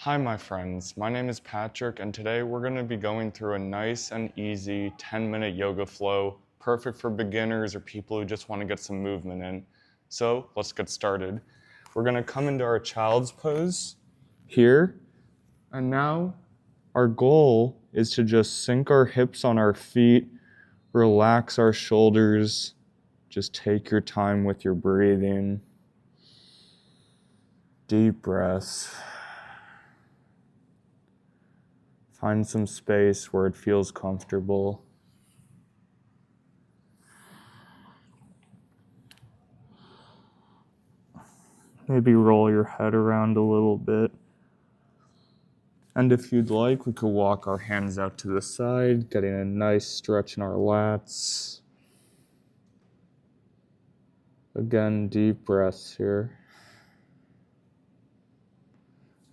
Hi my friends, my name is Patrick and today we're going to be going through a nice and easy 10-minute yoga flow, perfect for beginners or people who just want to get some movement in. So let's get started. We're going to come into our child's pose here, and now our goal is to just sink our hips on our feet, relax our shoulders, just take your time with your breathing. Deep breaths. Find some space where it feels comfortable. Maybe roll your head around a little bit. And if you'd like, we could walk our hands out to the side, getting a nice stretch in our lats. Again, deep breaths here.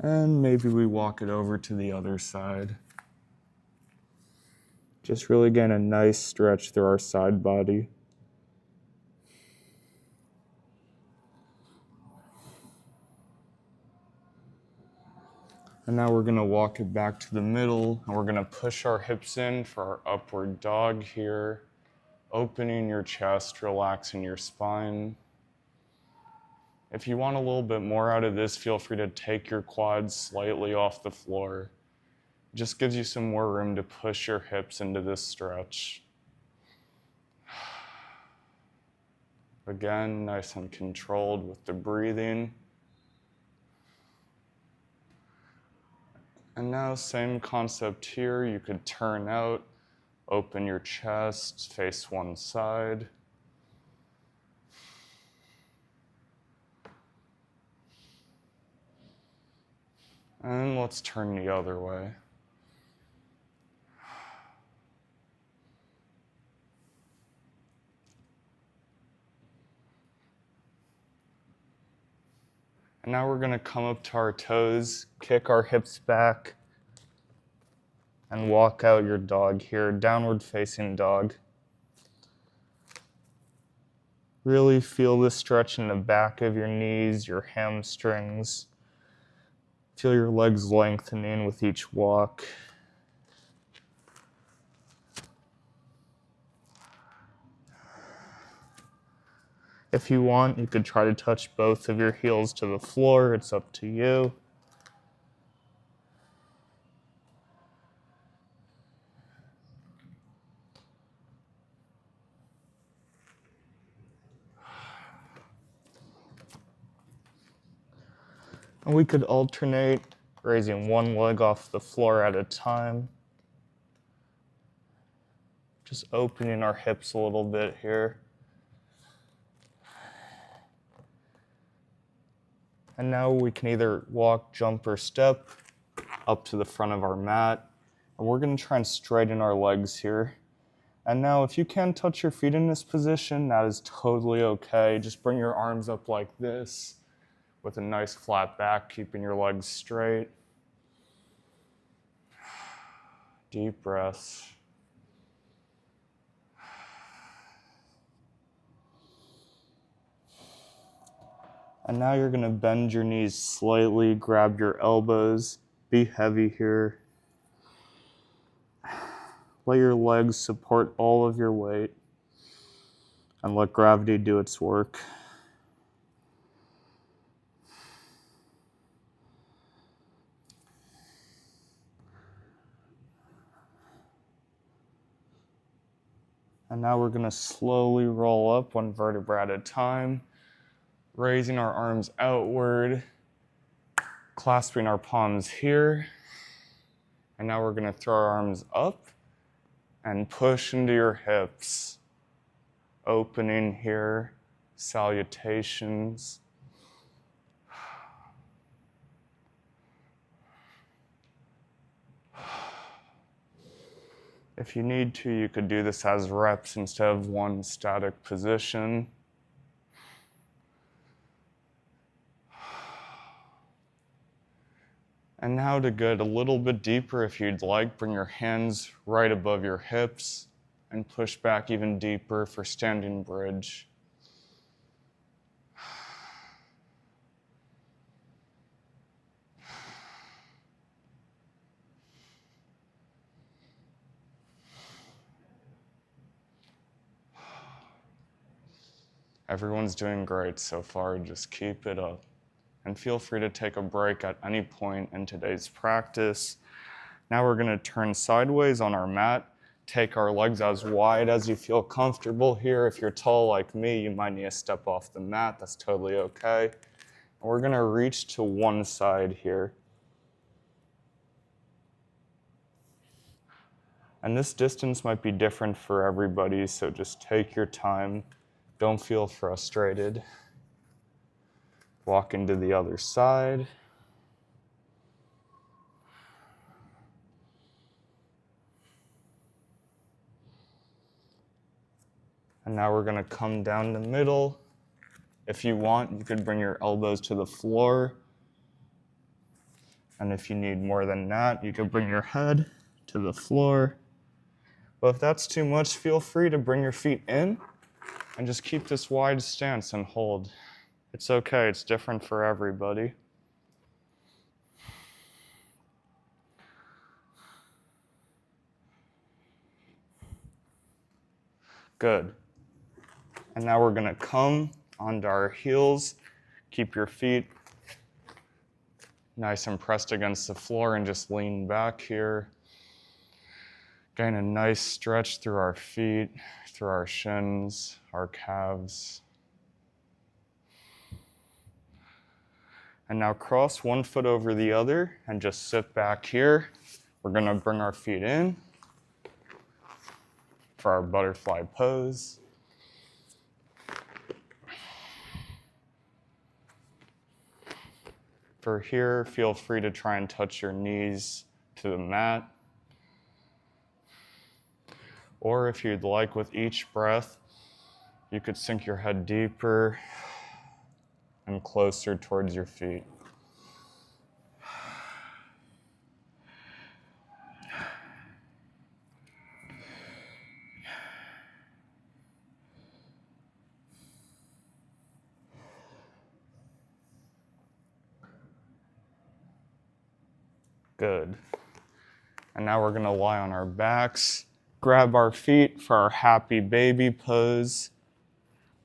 And maybe we walk it over to the other side. Just really getting a nice stretch through our side body. And now we're gonna walk it back to the middle, and we're gonna push our hips in for our upward dog here, opening your chest, relaxing your spine. If you want a little bit more out of this, feel free to take your quads slightly off the floor. It just gives you some more room to push your hips into this stretch. Again, nice and controlled with the breathing. And now, same concept here. You could turn out, open your chest, face one side. And let's turn the other way. And now we're gonna come up to our toes, kick our hips back, and walk out your dog here, downward facing dog. Really feel the stretch in the back of your knees, your hamstrings. Feel your legs lengthening with each walk. If you want, you could try to touch both of your heels to the floor. It's up to you. And we could alternate, raising one leg off the floor at a time. Just opening our hips a little bit here. And now we can either walk, jump, or step up to the front of our mat. And we're gonna try and straighten our legs here. And now if you can touch your feet in this position, that is totally okay. Just bring your arms up like this with a nice flat back, keeping your legs straight. Deep breaths. And now you're gonna bend your knees slightly, grab your elbows, be heavy here. Let your legs support all of your weight and let gravity do its work. And now we're gonna slowly roll up one vertebra at a time, raising our arms outward, clasping our palms here. And now we're gonna throw our arms up and push into your hips. Opening here, salutations. If you need to, you could do this as reps instead of one static position. And now to get a little bit deeper, if you'd like, bring your hands right above your hips and push back even deeper for standing bridge. Everyone's doing great so far, just keep it up. And feel free to take a break at any point in today's practice. Now we're gonna turn sideways on our mat, take our legs as wide as you feel comfortable here. If you're tall like me, you might need to step off the mat, that's totally okay. And we're gonna reach to one side here. And this distance might be different for everybody, so just take your time. Don't feel frustrated. Walk into the other side. And now we're gonna come down the middle. If you want, you could bring your elbows to the floor. And if you need more than that, you could bring your head to the floor. But if that's too much, feel free to bring your feet in and just keep this wide stance and hold. It's okay, it's different for everybody. Good. And now we're gonna come onto our heels. Keep your feet nice and pressed against the floor and just lean back here. Gain a nice stretch through our feet, through our shins, our calves. And now cross one foot over the other and just sit back here. We're gonna bring our feet in for our butterfly pose. For here, feel free to try and touch your knees to the mat. Or if you'd like, with each breath, you could sink your head deeper and closer towards your feet. Good. And now we're gonna lie on our backs, grab our feet for our happy baby pose,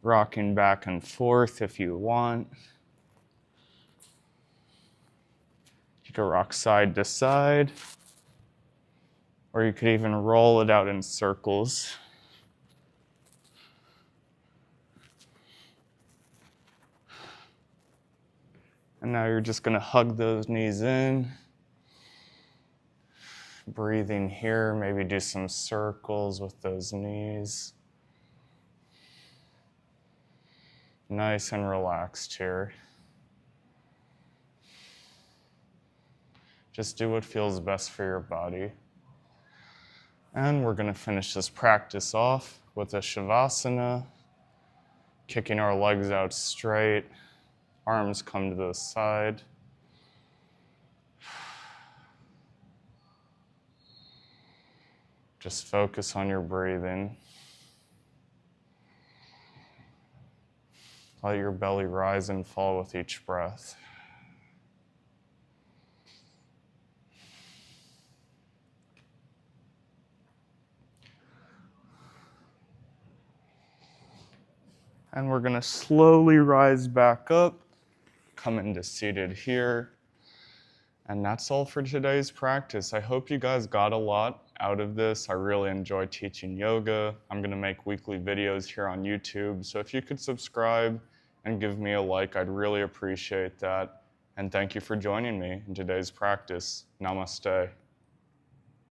rocking back and forth if you want. You could rock side to side, or you could even roll it out in circles. And now you're just gonna hug those knees in. Breathing here, maybe do some circles with those knees. Nice and relaxed here. Just do what feels best for your body. And we're gonna finish this practice off with a Shavasana, kicking our legs out straight, arms come to the side. Just focus on your breathing. Let your belly rise and fall with each breath. And we're gonna slowly rise back up, come into seated here. And that's all for today's practice. I hope you guys got a lot out of this. I really enjoy teaching yoga. I'm gonna make weekly videos here on YouTube. So if you could subscribe and give me a like, I'd really appreciate that. And thank you for joining me in today's practice. Namaste.